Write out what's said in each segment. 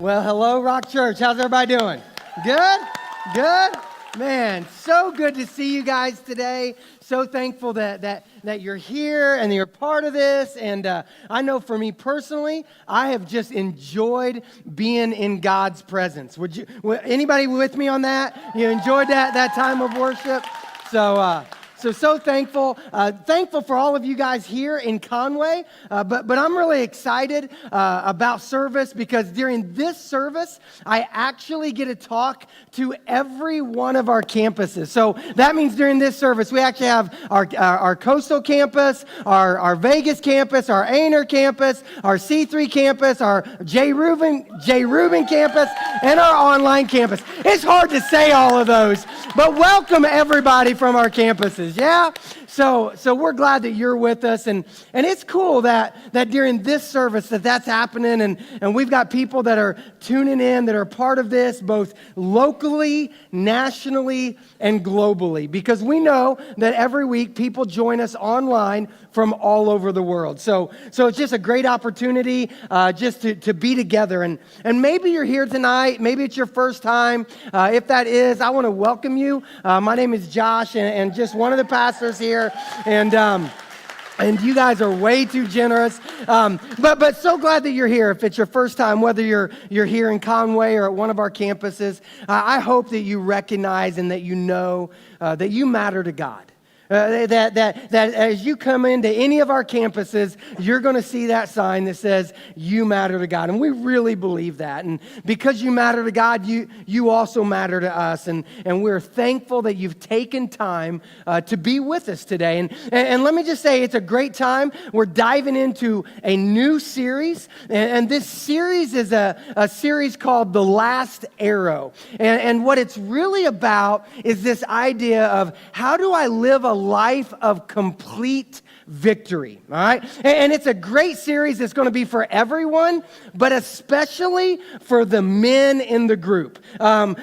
Well, hello, Rock Church. How's everybody doing? Good? Good? Man, so good to see you guys today. So thankful that you're here and that you're part of this. And I know for me personally, I have just enjoyed being in God's presence. Anybody with me on that? You enjoyed that time of worship? So thankful. Thankful for all of you guys here in Conway. But I'm really excited about service because during this service, I actually get to talk to every one of our campuses. So that means during this service, we actually have our coastal campus, our Vegas campus, our Aner campus, our C3 campus, our J. Reuben campus, and our online campus. It's hard to say all of those, but welcome everybody from our campuses. Yeah? So we're glad that you're with us, and it's cool that during this service that's happening, and we've got people that are tuning in, that are part of this, both locally, nationally, and globally, because we know that every week people join us online from all over the world. So it's just a great opportunity just to be together, and maybe you're here tonight, maybe it's your first time. If that is, I want to welcome you. My name is Josh, and just one of the pastors here, and you guys are way too generous. But so glad that you're here. If it's your first time, whether you're here in Conway or at one of our campuses, I hope that you recognize and that you know that you matter to God. That as you come into any of our campuses, you're going to see that sign that says, you matter to God. And we really believe that. And because you matter to God, you also matter to us. And we're thankful that you've taken time to be with us today. And let me just say, it's a great time. We're diving into a new series. And this series is a series called The Last Arrow. And what it's really about is this idea of how do I live a life of complete victory, all right? And it's a great series. It's going to be for everyone, but especially for the men in the group.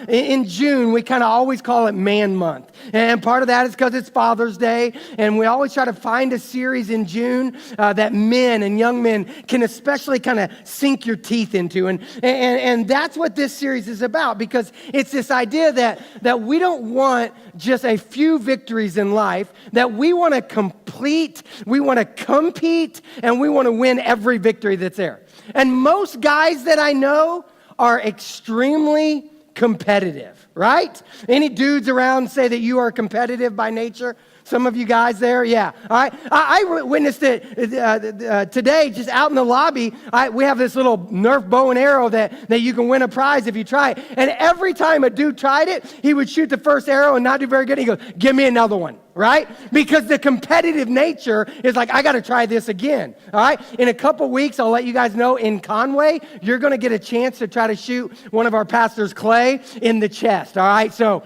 In June, we kind of always call it Man Month. And part of that is because it's Father's Day, and we always try to find a series in June that men and young men can especially kind of sink your teeth into. And that's what this series is about, because it's this idea that we don't want just a few victories in life, that we want to complete, we want to compete, and we want to win every victory that's there. And most guys that I know are extremely competitive, right? Any dudes around say that you are competitive by nature? Some of you guys there, yeah. All right. I witnessed it today, just out in the lobby. We have this little Nerf bow and arrow that you can win a prize if you try it. And every time a dude tried it, he would shoot the first arrow and not do very good. He goes, give me another one, right? Because the competitive nature is like, I got to try this again, all right? In a couple weeks, I'll let you guys know, in Conway, you're going to get a chance to try to shoot one of our pastors, Clay, in the chest, all right? So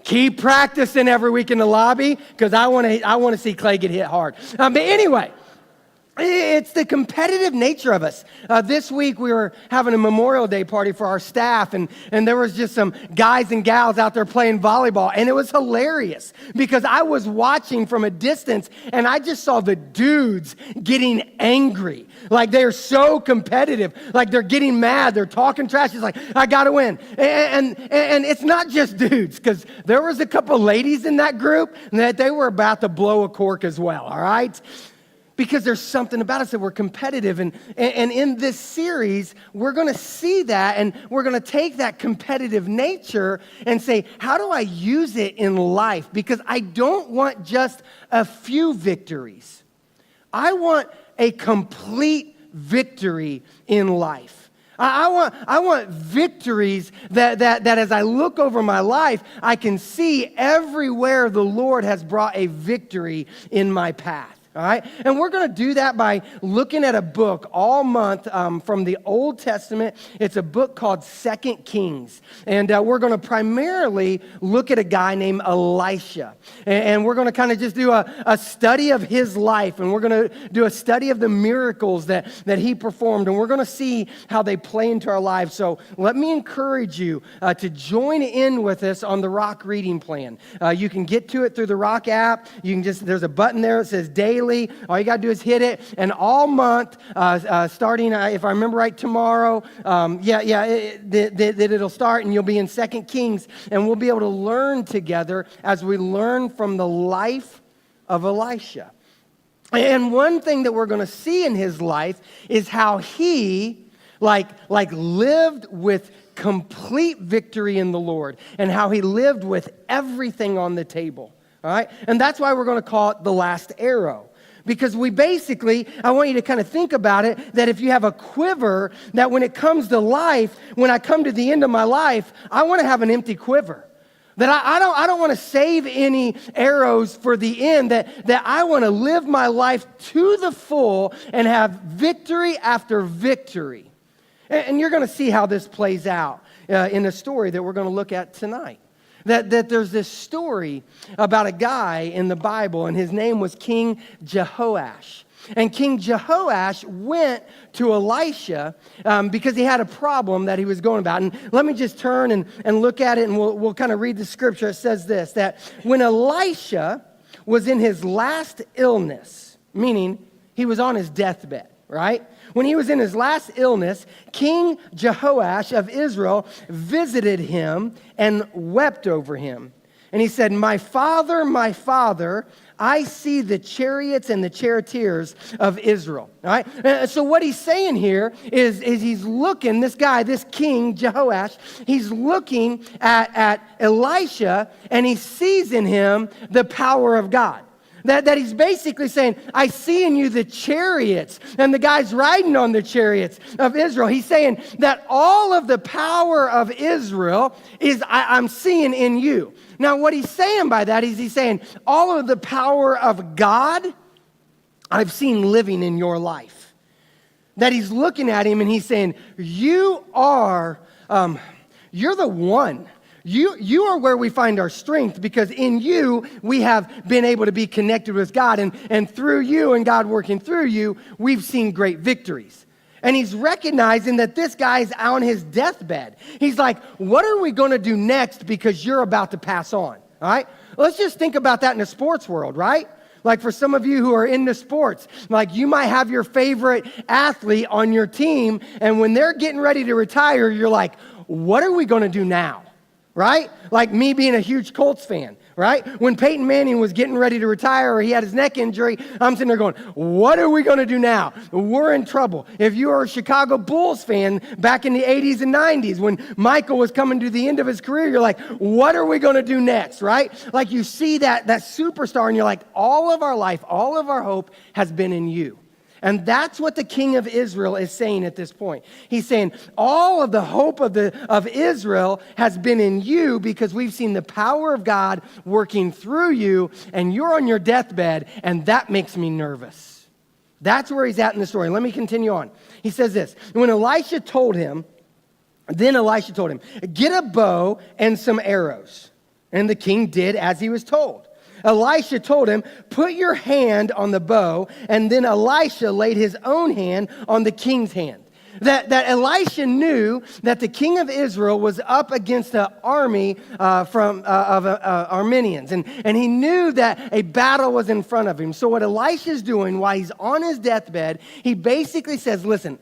keep practicing every week in the lobby, because I want to see Clay get hit hard. But anyway, it's the competitive nature of us. This week we were having a Memorial Day party for our staff, and there was just some guys and gals out there playing volleyball, and it was hilarious because I was watching from a distance, and I just saw the dudes getting angry. Like, they're so competitive. Like, they're getting mad. They're talking trash. It's like, I got to win. And it's not just dudes, because there was a couple ladies in that group that they were about to blow a cork as well, all right? Because there's something about us that we're competitive. And in this series, we're going to see that, and we're going to take that competitive nature and say, how do I use it in life? Because I don't want just a few victories. I want a complete victory in life. I want victories that as I look over my life, I can see everywhere the Lord has brought a victory in my path. All right, and we're going to do that by looking at a book all month from the Old Testament. It's a book called 2 Kings, and we're going to primarily look at a guy named Elisha, and we're going to kind of just do a study of his life, and we're going to do a study of the miracles that he performed, and we're going to see how they play into our lives. So let me encourage you to join in with us on the Rock reading plan. You can get to it through the Rock app. You can there's a button there that says daily. daily. All you got to do is hit it. And all month, starting, if I remember right, tomorrow, that it'll start, and you'll be in 2 Kings, and we'll be able to learn together as we learn from the life of Elisha. And one thing that we're going to see in his life is how he lived with complete victory in the Lord, and how he lived with everything on the table. All right? And that's why we're going to call it the last arrow. Because I want you to kind of think about it, that if you have a quiver, that when it comes to life, when I come to the end of my life, I want to have an empty quiver. That I don't want to save any arrows for the end, that I want to live my life to the full and have victory after victory. And you're going to see how this plays out in a story that we're going to look at tonight. That there's this story about a guy in the Bible, and his name was King Jehoash. And King Jehoash went to Elisha because he had a problem that he was going about. And let me just turn and look at it, and we'll kind of read the scripture. It says this, that when Elisha was in his last illness, meaning he was on his deathbed, right? When he was in his last illness, King Jehoash of Israel visited him and wept over him. And he said, my father, I see the chariots and the charioteers of Israel. All right? So what he's saying here is he's looking, this King Jehoash, he's looking at Elisha, and he sees in him the power of God. That he's basically saying, I see in you the chariots and the guys riding on the chariots of Israel. He's saying that all of the power of Israel I'm seeing in you. Now, what he's saying by that is he's saying all of the power of God I've seen living in your life. That he's looking at him and he's saying, you're the one. You are where we find our strength, because in you, we have been able to be connected with God. And through you and God working through you, we've seen great victories. And he's recognizing that this guy's on his deathbed. He's like, what are we going to do next, because you're about to pass on? All right? Let's just think about that in the sports world, right? Like for some of you who are into sports, like you might have your favorite athlete on your team, and when they're getting ready to retire, you're like, what are we going to do now? Right? Like me being a huge Colts fan, right? When Peyton Manning was getting ready to retire, or he had his neck injury, I'm sitting there going, what are we going to do now? We're in trouble. If you are a Chicago Bulls fan back in the 80s and 90s, when Michael was coming to the end of his career, you're like, what are we going to do next, right? Like you see that superstar, and you're like, all of our life, all of our hope has been in you. And that's what the king of Israel is saying at this point. He's saying, all of the hope of Israel has been in you, because we've seen the power of God working through you, and you're on your deathbed, and that makes me nervous. That's where he's at in the story. Let me continue on. He says this, when Elisha told him, get a bow and some arrows. And the king did as he was told. Elisha told him, put your hand on the bow, and then Elisha laid his own hand on the king's hand. That Elisha knew that the king of Israel was up against an army of Armenians, and he knew that a battle was in front of him. So what Elisha's doing while he's on his deathbed, he basically says, listen,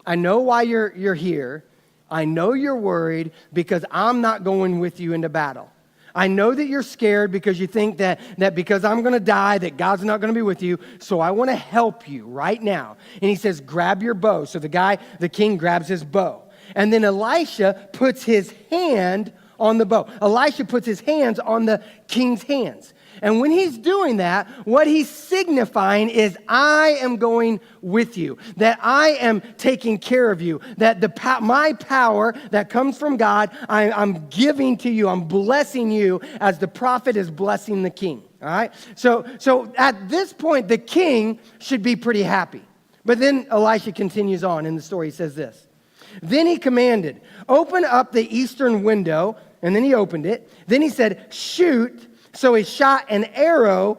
I know why you're here. I know you're worried, because I'm not going with you into battle. I know that you're scared because you think that because I'm going to die, that God's not going to be with you. So I want to help you right now. And he says, grab your bow. So the king grabs his bow. And then Elisha puts his hand on the bow. Elisha puts his hands on the king's hands. And when he's doing that, what he's signifying is, I am going with you, that I am taking care of you, that my power that comes from God, I'm giving to you, I'm blessing you as the prophet is blessing the king. All right? So at this point, the king should be pretty happy. But then Elisha continues on in the story. He says this, then he commanded, open up the eastern window, and then he opened it. Then he said, shoot. So he shot an arrow.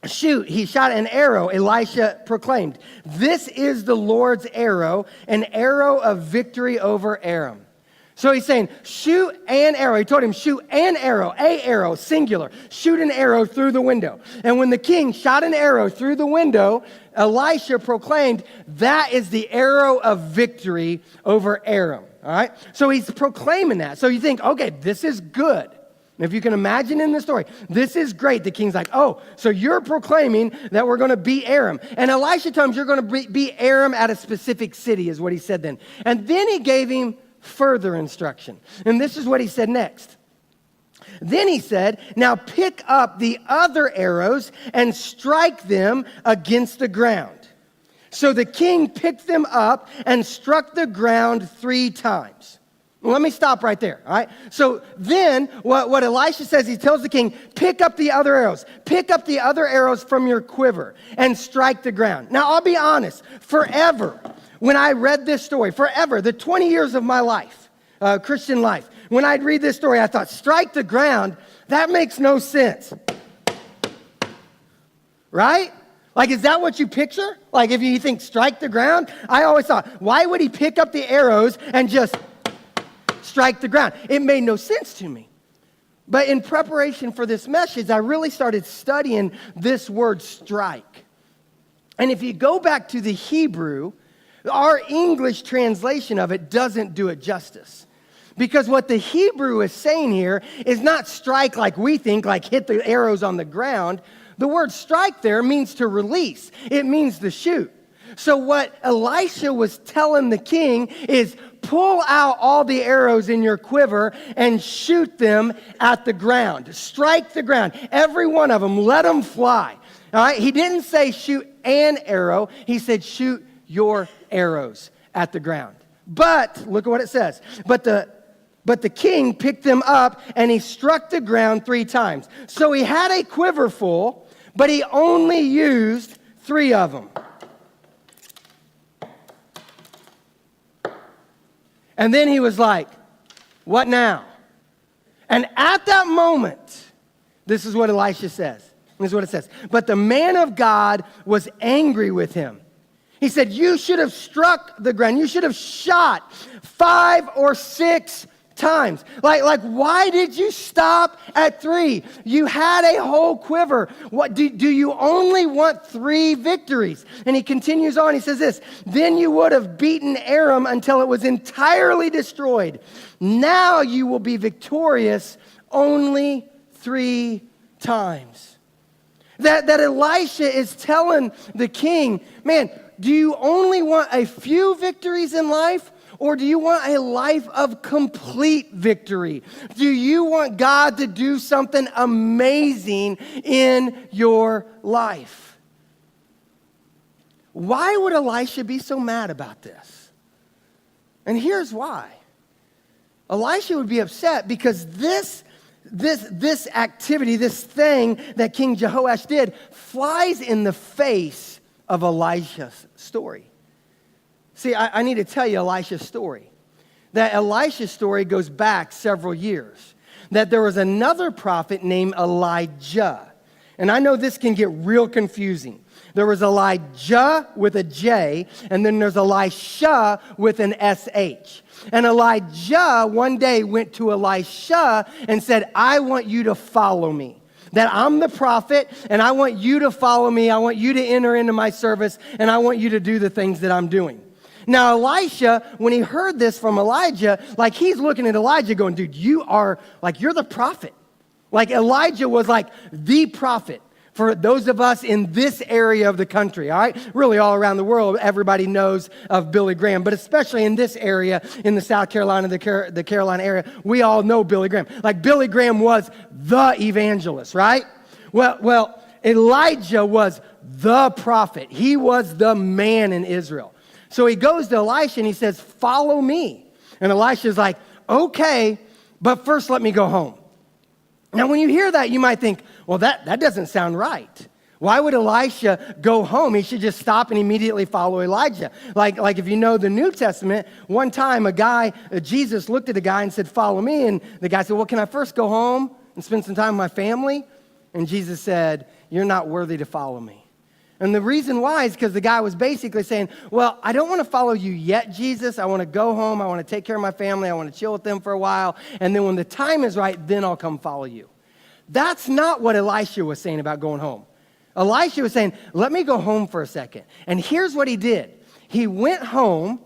He shot an arrow. Elisha proclaimed, this is the Lord's arrow, an arrow of victory over Aram. So he's saying, shoot an arrow. He told him, shoot an arrow, singular. Shoot an arrow through the window. And when the king shot an arrow through the window, Elisha proclaimed, that is the arrow of victory over Aram. All right? So he's proclaiming that. So you think, okay, this is good. If you can imagine in the story, this is great. The king's like, oh, so you're proclaiming that we're going to beat Aram. And Elisha tells him you're going to beat Aram at a specific city, is what he said then. And then he gave him further instruction. And this is what he said next. Then he said, now pick up the other arrows and strike them against the ground. So the king picked them up and struck the ground 3 times. Well, let me stop right there, all right? So then what Elisha says, he tells the king, pick up the other arrows. Pick up the other arrows from your quiver and strike the ground. Now, I'll be honest, forever, when I read this story, forever, the 20 years of my life, Christian life, when I'd read this story, I thought, strike the ground, that makes no sense. Right? Like, is that what you picture? Like, if you think strike the ground? I always thought, why would he pick up the arrows and just strike the ground? It made no sense to me. But in preparation for this message, I really started studying this word strike. And if you go back to the Hebrew, our English translation of it doesn't do it justice. Because what the Hebrew is saying here is not strike like we think, like hit the arrows on the ground. The word strike there means to release. It means to shoot. So what Elisha was telling the king is pull out all the arrows in your quiver and shoot them at the ground. Strike the ground. Every one of them, let them fly. All right? He didn't say shoot an arrow. He said shoot your arrows at the ground. But, look at what it says. But the king picked them up and he struck the ground 3 times. So he had a quiver full, but he only used 3 of them. And then he was like, what now? And at that moment, this is what Elisha says. This is what it says. But the man of God was angry with him. He said, you should have struck the ground. You should have shot 5 or 6 times. Like, why did you stop at 3? You had a whole quiver. What do you only want 3 victories? And he continues on. He says this, then you would have beaten Aram until it was entirely destroyed. Now you will be victorious only 3 times. That Elisha is telling the king, man, do you only want a few victories in life? Or do you want a life of complete victory? Do you want God to do something amazing in your life? Why would Elisha be so mad about this? And here's why. Elisha would be upset because this activity, this thing that King Jehoash did, flies in the face of Elisha's story. See, I need to tell you Elisha's story. That Elisha's story goes back several years. That there was another prophet named Elijah. And I know this can get real confusing. There was Elijah with a J, and then there's Elisha with an SH. And Elijah one day went to Elisha and said, I want you to follow me. That I'm the prophet, and I want you to follow me. I want you to enter into my service, and I want you to do the things that I'm doing. Now, Elisha, when he heard this from Elijah, like he's looking at Elijah going, dude, you're the prophet. Like Elijah was like the prophet for those of us in this area of the country, all right? Really all around the world, everybody knows of Billy Graham, but especially in this area, in the South Carolina, the Carolina area, we all know Billy Graham. Like Billy Graham was the evangelist, right? Well, Elijah was the prophet. He was the man in Israel. So he goes to Elisha and he says, follow me. And Elisha's like, okay, but first let me go home. Now, when you hear that, you might think, well, that doesn't sound right. Why would Elisha go home? He should just stop and immediately follow Elijah. Like if you know the New Testament, one time Jesus looked at a guy and said, follow me. And the guy said, well, can I first go home and spend some time with my family? And Jesus said, you're not worthy to follow me. And the reason why is because the guy was basically saying, well, I don't want to follow you yet, Jesus. I want to go home. I want to take care of my family. I want to chill with them for a while. And then when the time is right, then I'll come follow you. That's not what Elisha was saying about going home. Elisha was saying, let me go home for a second. And here's what he did. He went home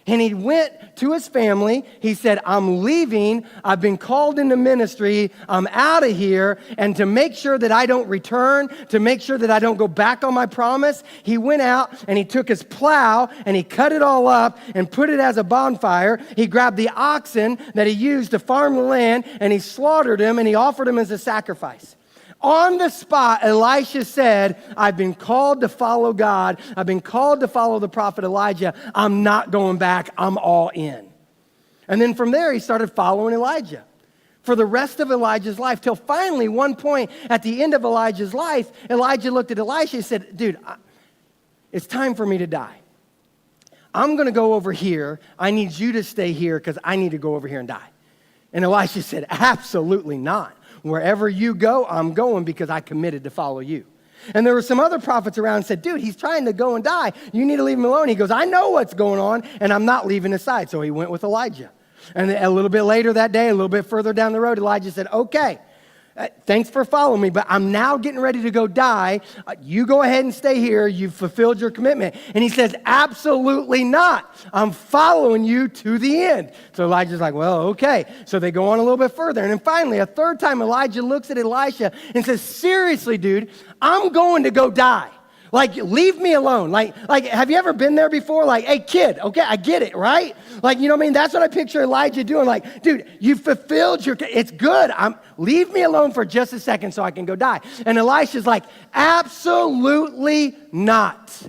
and he went to his family. He said, I'm leaving. I've been called into ministry. I'm out of here. And to make sure that I don't return, to make sure that I don't go back on my promise, he went out and he took his plow and he cut it all up and put it as a bonfire. He grabbed the oxen that he used to farm the land and he slaughtered them and he offered them as a sacrifice. On the spot, Elisha said, I've been called to follow God. I've been called to follow the prophet Elijah. I'm not going back. I'm all in. And then from there, he started following Elijah for the rest of Elijah's life, till finally, one point at the end of Elijah's life, Elijah looked at Elisha and said, dude, it's time for me to die. I'm going to go over here. I need you to stay here because I need to go over here and die. And Elisha said, absolutely not. Wherever you go, I'm going because I committed to follow you. And there were some other prophets around and said, dude, he's trying to go and die. You need to leave him alone. He goes, I know what's going on, and I'm not leaving his side. So he went with Elijah. And a little bit later that day, a little bit further down the road, Elijah said, okay, thanks for following me, but I'm now getting ready to go die. You go ahead and stay here. You've fulfilled your commitment. And he says, absolutely not. I'm following you to the end. So Elijah's like, well, okay. So they go on a little bit further. And then finally, a third time, Elijah looks at Elisha and says, seriously, dude, I'm going to go die. Like, leave me alone. Like, have you ever been there before? Like, hey, kid, okay, I get it, right? Like, you know what I mean? That's what I picture Elijah doing. Like, dude, you fulfilled it's good. Leave me alone for just a second so I can go die. And Elisha's like, absolutely not.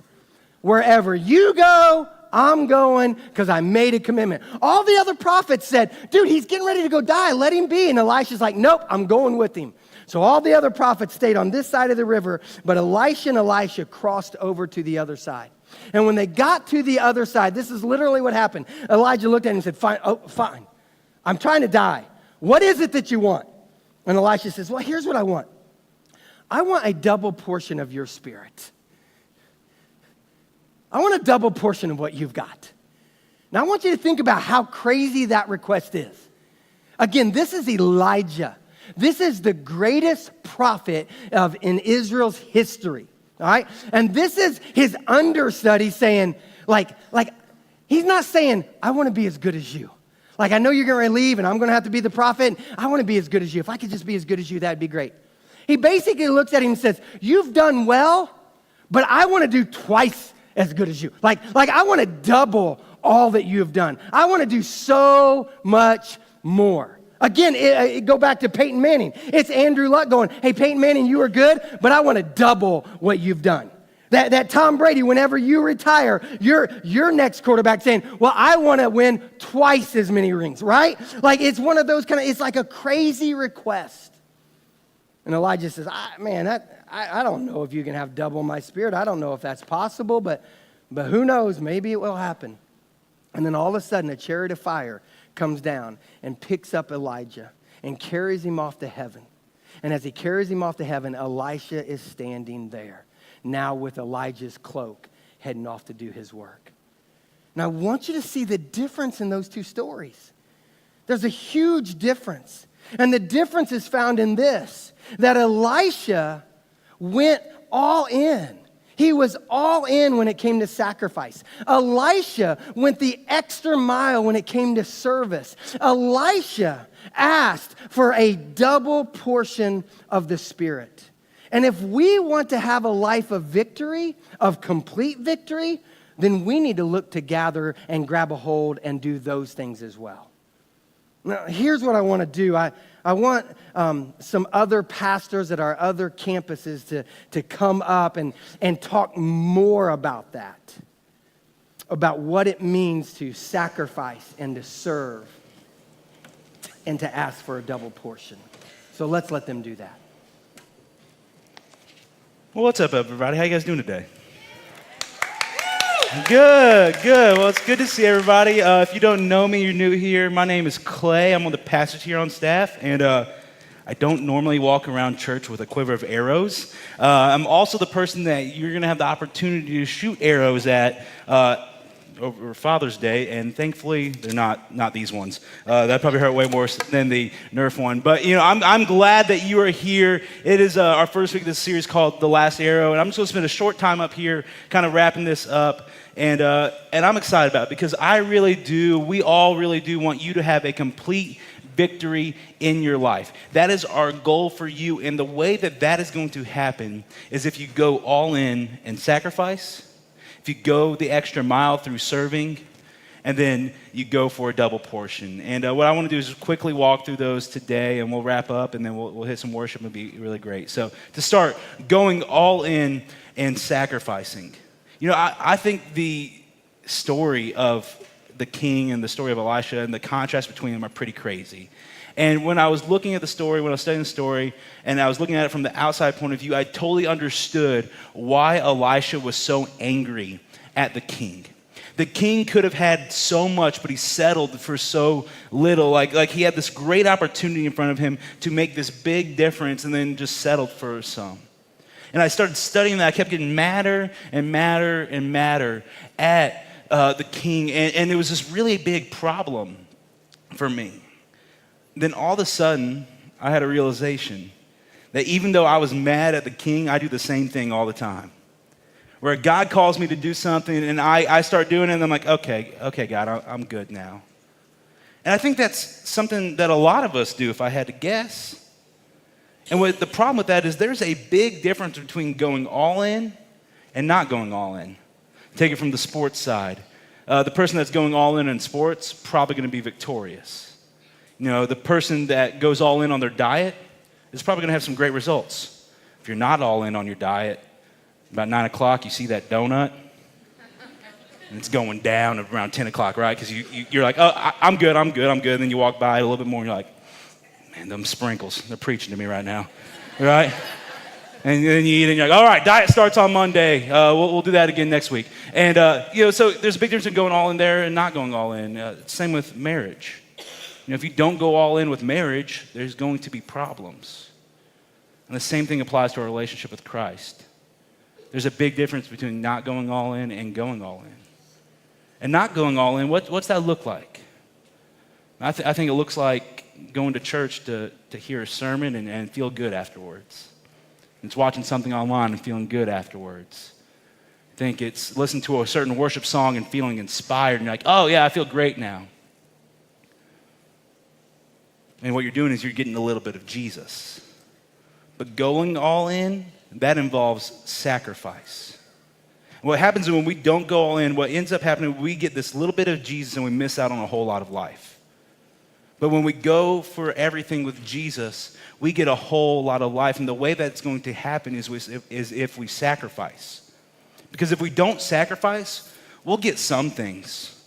Wherever you go, I'm going because I made a commitment. All the other prophets said, dude, he's getting ready to go die. Let him be. And Elisha's like, nope, I'm going with him. So all the other prophets stayed on this side of the river, but Elisha and Elisha crossed over to the other side. And when they got to the other side, this is literally what happened. Elijah looked at him and said, fine. I'm trying to die. What is it that you want? And Elisha says, well, here's what I want. I want a double portion of your spirit. I want a double portion of what you've got. Now, I want you to think about how crazy that request is. Again, this is Elijah. This is the greatest prophet in Israel's history, all right? And this is his understudy saying, like he's not saying, I want to be as good as you. Like, I know you're going to leave and I'm going to have to be the prophet. I want to be as good as you. If I could just be as good as you, that'd be great. He basically looks at him and says, you've done well, but I want to do twice as good as you. Like I want to double all that you have done. I want to do so much more. Again, go back to Peyton Manning. It's Andrew Luck going, hey, Peyton Manning, you are good, but I want to double what you've done. That Tom Brady, whenever you retire, your next quarterback saying, well, I want to win twice as many rings, right? Like, it's one of those it's like a crazy request. And Elijah says, I don't know if you can have double my spirit. I don't know if that's possible, but who knows? Maybe it will happen. And then all of a sudden, a chariot of fire comes down and picks up Elijah and carries him off to heaven. And as he carries him off to heaven, Elisha is standing there, now with Elijah's cloak, heading off to do his work. Now, I want you to see the difference in those two stories. There's a huge difference. And the difference is found in this, that Elisha went all in. He was all in when it came to sacrifice. Elisha went the extra mile when it came to service. Elisha asked for a double portion of the Spirit. And if we want to have a life of victory, of complete victory, then we need to look to gather and grab a hold and do those things as well. Now, here's what I want to do. I want some other pastors at our other campuses to come up and talk more about that, about what it means to sacrifice and to serve and to ask for a double portion. So let's let them do that. Well, what's up, everybody? How you guys doing today? Good. Well, it's good to see everybody. If you don't know me, you're new here. My name is Clay. I'm one of the pastors here on staff, and I don't normally walk around church with a quiver of arrows. I'm also the person that you're going to have the opportunity to shoot arrows at over Father's Day, and thankfully they're not these ones. That probably hurt way worse than the Nerf one. But I'm glad that you are here. It is our first week of this series called The Last Arrow, and I'm just going to spend a short time up here, kind of wrapping this up. And I'm excited about it because we all really do want you to have a complete victory in your life. That is our goal for you, and the way that is going to happen is if you go all in and sacrifice, if you go the extra mile through serving, and then you go for a double portion. And what I want to do is just quickly walk through those today, and we'll wrap up, and then we'll hit some worship. It'll be really great. So to start, going all in and sacrificing. I think the story of the king and the story of Elisha and the contrast between them are pretty crazy. And when I was looking at the story, when I was studying the story, and I was looking at it from the outside point of view, I totally understood why Elisha was so angry at the king. The king could have had so much, but he settled for so little. Like he had this great opportunity in front of him to make this big difference and then just settled for some. And I started studying that. I kept getting madder and madder and madder at the king. And it was this really big problem for me. Then all of a sudden, I had a realization that even though I was mad at the king, I do the same thing all the time. Where God calls me to do something and I start doing it and I'm like, okay, God, I'm good now. And I think that's something that a lot of us do if I had to guess. And the problem with that is there's a big difference between going all in and not going all in. Take it from the sports side. The person that's going all in sports, probably going to be victorious. The person that goes all in on their diet is probably going to have some great results. If you're not all in on your diet, about 9 o'clock, you see that donut, and it's going down around 10 o'clock, right? Because you're like, oh, I'm good. And then you walk by it a little bit more, and you're like, man, them sprinkles, they're preaching to me right now, right? And then you eat, and you're like, all right, diet starts on Monday. We'll do that again next week. And, so there's a big difference in going all in there and not going all in. Same with marriage. If you don't go all in with marriage, there's going to be problems. And the same thing applies to our relationship with Christ. There's a big difference between not going all in and going all in. And not going all in, what's that look like? I think it looks like going to church to hear a sermon and feel good afterwards. It's watching something online and feeling good afterwards. I think it's listening to a certain worship song and feeling inspired and you're like, oh yeah, I feel great now. And what you're doing is you're getting a little bit of Jesus. But going all in, that involves sacrifice. What happens when we don't go all in, what ends up happening, we get this little bit of Jesus and we miss out on a whole lot of life. But when we go for everything with Jesus, we get a whole lot of life. And the way that's going to happen is if we sacrifice. Because if we don't sacrifice, we'll get some things,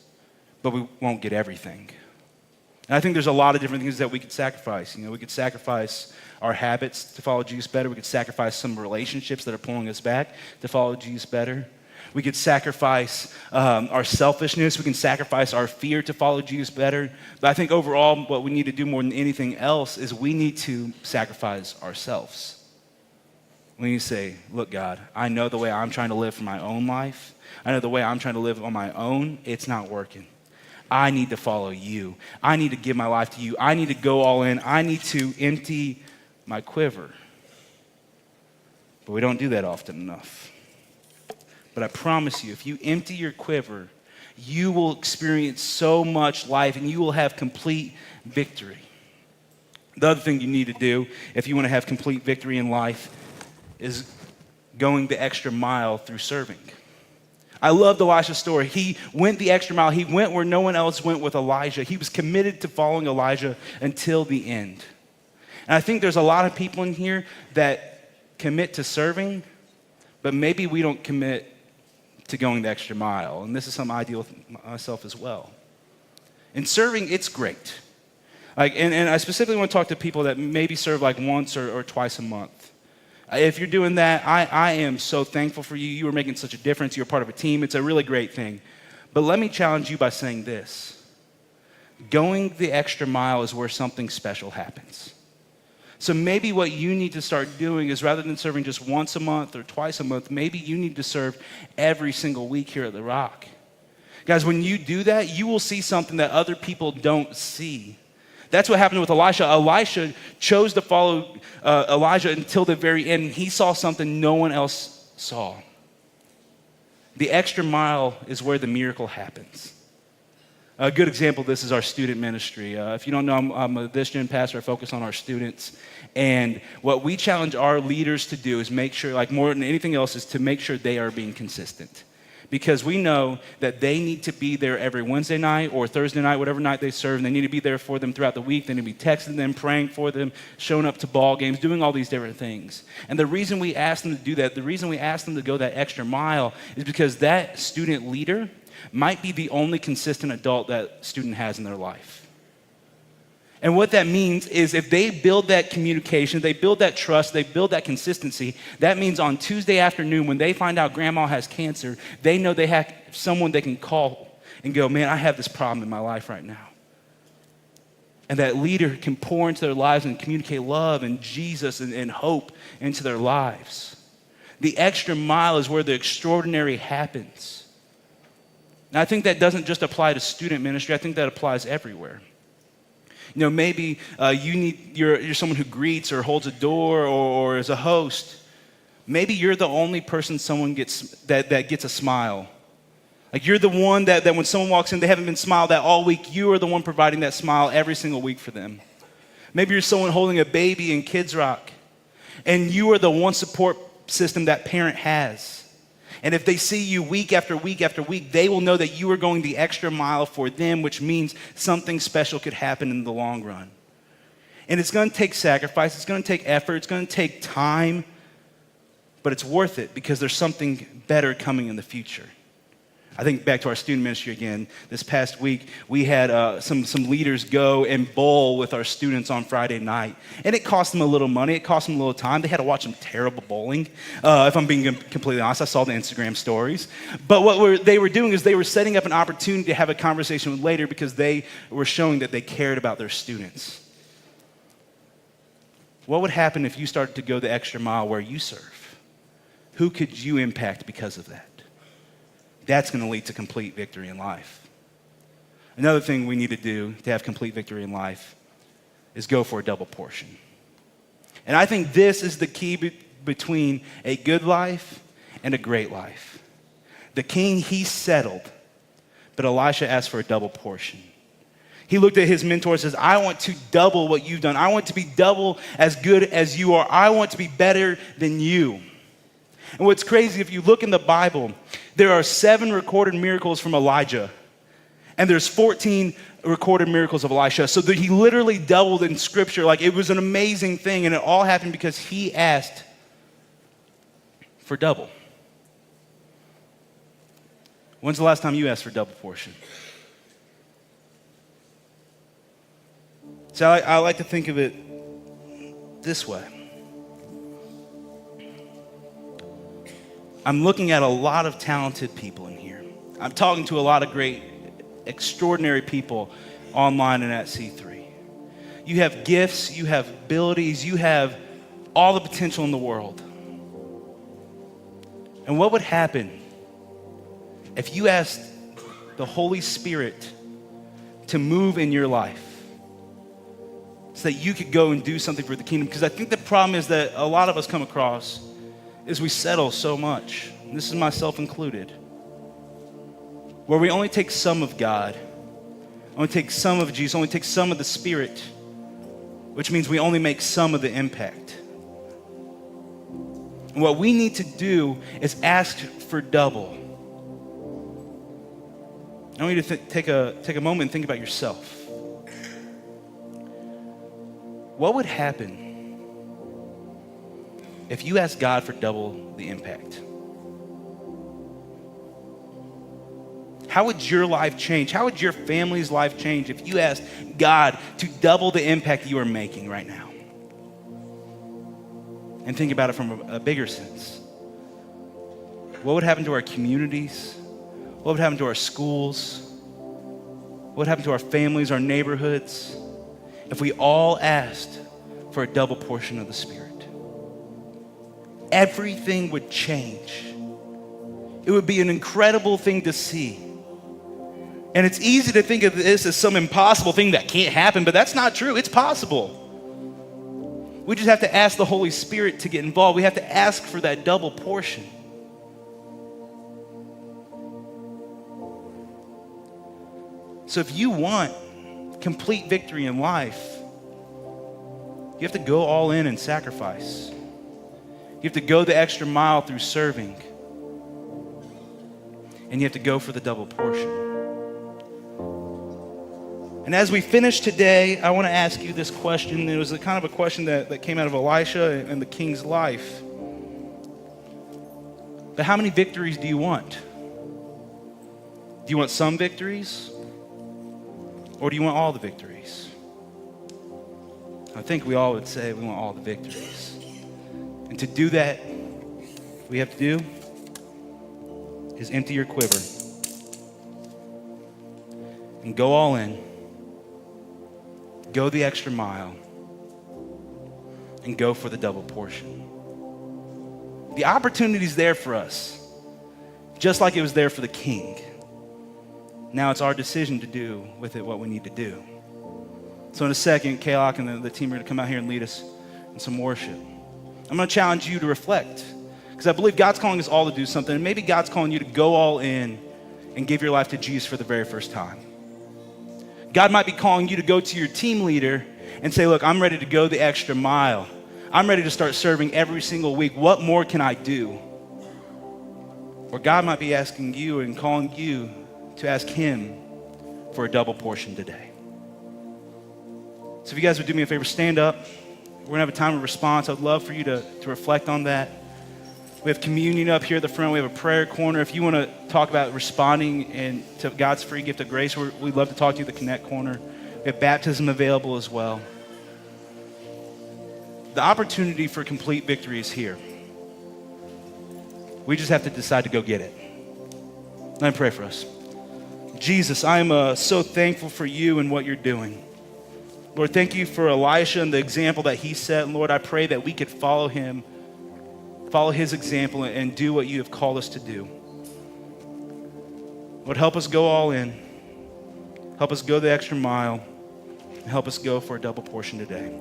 but we won't get everything. And I think there's a lot of different things that we could sacrifice. We could sacrifice our habits to follow Jesus better. We could sacrifice some relationships that are pulling us back to follow Jesus better. We could sacrifice our selfishness. We can sacrifice our fear to follow Jesus better. But I think overall, what we need to do more than anything else is we need to sacrifice ourselves. We need to say, look, God, I know the way I'm trying to live for my own life. I know the way I'm trying to live on my own, it's not working. I need to follow you. I need to give my life to you. I need to go all in. I need to empty my quiver. But we don't do that often enough. But I promise you, if you empty your quiver, you will experience so much life and you will have complete victory. The other thing you need to do if you want to have complete victory in life is going the extra mile through serving. I loved Elisha's story. He went the extra mile. He went where no one else went with Elijah. He was committed to following Elijah until the end. And I think there's a lot of people in here that commit to serving, but maybe we don't commit to going the extra mile. And this is something I deal with myself as well. In serving, it's great. And I specifically want to talk to people that maybe serve like once or twice a month. If you're doing that, I am so thankful for you. You are making such a difference. You're part of a team. It's a really great thing. But let me challenge you by saying this. Going the extra mile is where something special happens. So maybe what you need to start doing is rather than serving just once a month or twice a month, maybe you need to serve every single week here at The Rock. Guys, when you do that, you will see something that other people don't see. That's what happened with Elisha. Elisha chose to follow Elijah until the very end. He saw something no one else saw. The extra mile is where the miracle happens. A good example of this is our student ministry. If you don't know, I'm a this-gen pastor. I focus on our students. And what we challenge our leaders to do is make sure, like more than anything else, is to make sure they are being consistent. Because we know that they need to be there every Wednesday night or Thursday night, whatever night they serve. And they need to be there for them throughout the week. They need to be texting them, praying for them, showing up to ball games, doing all these different things. And the reason we ask them to do that, the reason we ask them to go that extra mile is because that student leader might be the only consistent adult that student has in their life. And what that means is if they build that communication, they build that trust, they build that consistency, that means on Tuesday afternoon when they find out grandma has cancer, they know they have someone they can call and go, man, I have this problem in my life right now. And that leader can pour into their lives and communicate love and Jesus and hope into their lives. The extra mile is where the extraordinary happens. Now, I think that doesn't just apply to student ministry. I think that applies everywhere. You know, maybe you're someone who greets or holds a door or is a host. Maybe you're the only person someone gets that gets a smile. Like you're the one that when someone walks in, they haven't been smiled at all week. You are the one providing that smile every single week for them. Maybe you're someone holding a baby in Kids Rock, and you are the one support system that parent has. And if they see you week after week after week, they will know that you are going the extra mile for them, which means something special could happen in the long run. And it's going to take sacrifice, it's going to take effort, it's going to take time, but it's worth it because there's something better coming in the future. I think back to our student ministry again. This past week, we had some leaders go and bowl with our students on Friday night. And it cost them a little money. It cost them a little time. They had to watch some terrible bowling. If I'm being completely honest, I saw the Instagram stories. But what they were doing is they were setting up an opportunity to have a conversation with later because they were showing that they cared about their students. What would happen if you started to go the extra mile where you serve? Who could you impact because of that? That's going to lead to complete victory in life. Another thing we need to do to have complete victory in life is go for a double portion. And I think this is the key between a good life and a great life. The king, he settled, but Elisha asked for a double portion. He looked at his mentor and says, I want to double what you've done. I want to be double as good as you are. I want to be better than you. And what's crazy, if you look in the Bible, there are 7 recorded miracles from Elijah, and there's 14 recorded miracles of Elisha. So that he literally doubled in Scripture. Like, it was an amazing thing, and it all happened because he asked for double. When's the last time you asked for double portion? So I like to think of it this way. I'm looking at a lot of talented people in here. I'm talking to a lot of great, extraordinary people online and at C3. You have gifts, you have abilities, you have all the potential in the world. And what would happen if you asked the Holy Spirit to move in your life so that you could go and do something for the kingdom? Because I think the problem is that a lot of us come across is we settle so much. And this is myself included. Where we only take some of God, only take some of Jesus, only take some of the Spirit, which means we only make some of the impact. And what we need to do is ask for double. I want you to take a moment and think about yourself. What would happen if you ask God for double the impact? How would your life change? How would your family's life change if you asked God to double the impact you are making right now? And think about it from a bigger sense. What would happen to our communities? What would happen to our schools? What would happen to our families, our neighborhoods, if we all asked for for a double portion of the Spirit. Everything would change. It would be an incredible thing to see. And it's easy to think of this as some impossible thing that can't happen, but that's not true. It's possible. We just have to ask the Holy Spirit to get involved. We have to ask for that double portion. So if you want complete victory in life, you have to go all in and sacrifice. You have to go the extra mile through serving. And you have to go for the double portion. And as we finish today, I want to ask you this question. It was a kind of a question that came out of Elisha and the king's life. But how many victories do you want? Do you want some victories? Or do you want all the victories? I think we all would say we want all the victories. And to do that, what we have to do is empty your quiver and go all in. Go the extra mile and go for the double portion. The opportunity's there for us, just like it was there for the king. Now it's our decision to do with it what we need to do. So in a second, Kalok and the team are going to come out here and lead us in some worship. I'm going to challenge you to reflect, because I believe God's calling us all to do something, and maybe God's calling you to go all in and give your life to Jesus for the very first time. God might be calling you to go to your team leader and say, look, I'm ready to go the extra mile. I'm ready to start serving every single week. What more can I do? Or God might be asking you and calling you to ask him for a double portion today. So if you guys would do me a favor, stand up. We're going to have a time of response. I'd love for you to reflect on that. We have communion up here at the front. We have a prayer corner. If you want to talk about responding to God's free gift of grace, we'd love to talk to you at the Connect corner. We have baptism available as well. The opportunity for complete victory is here. We just have to decide to go get it. Let me pray for us. Jesus, I'm so thankful for you and what you're doing. Lord, thank you for Elisha and the example that he set. And Lord, I pray that we could follow him, follow his example, and do what you have called us to do. Lord, help us go all in. Help us go the extra mile. And help us go for a double portion today.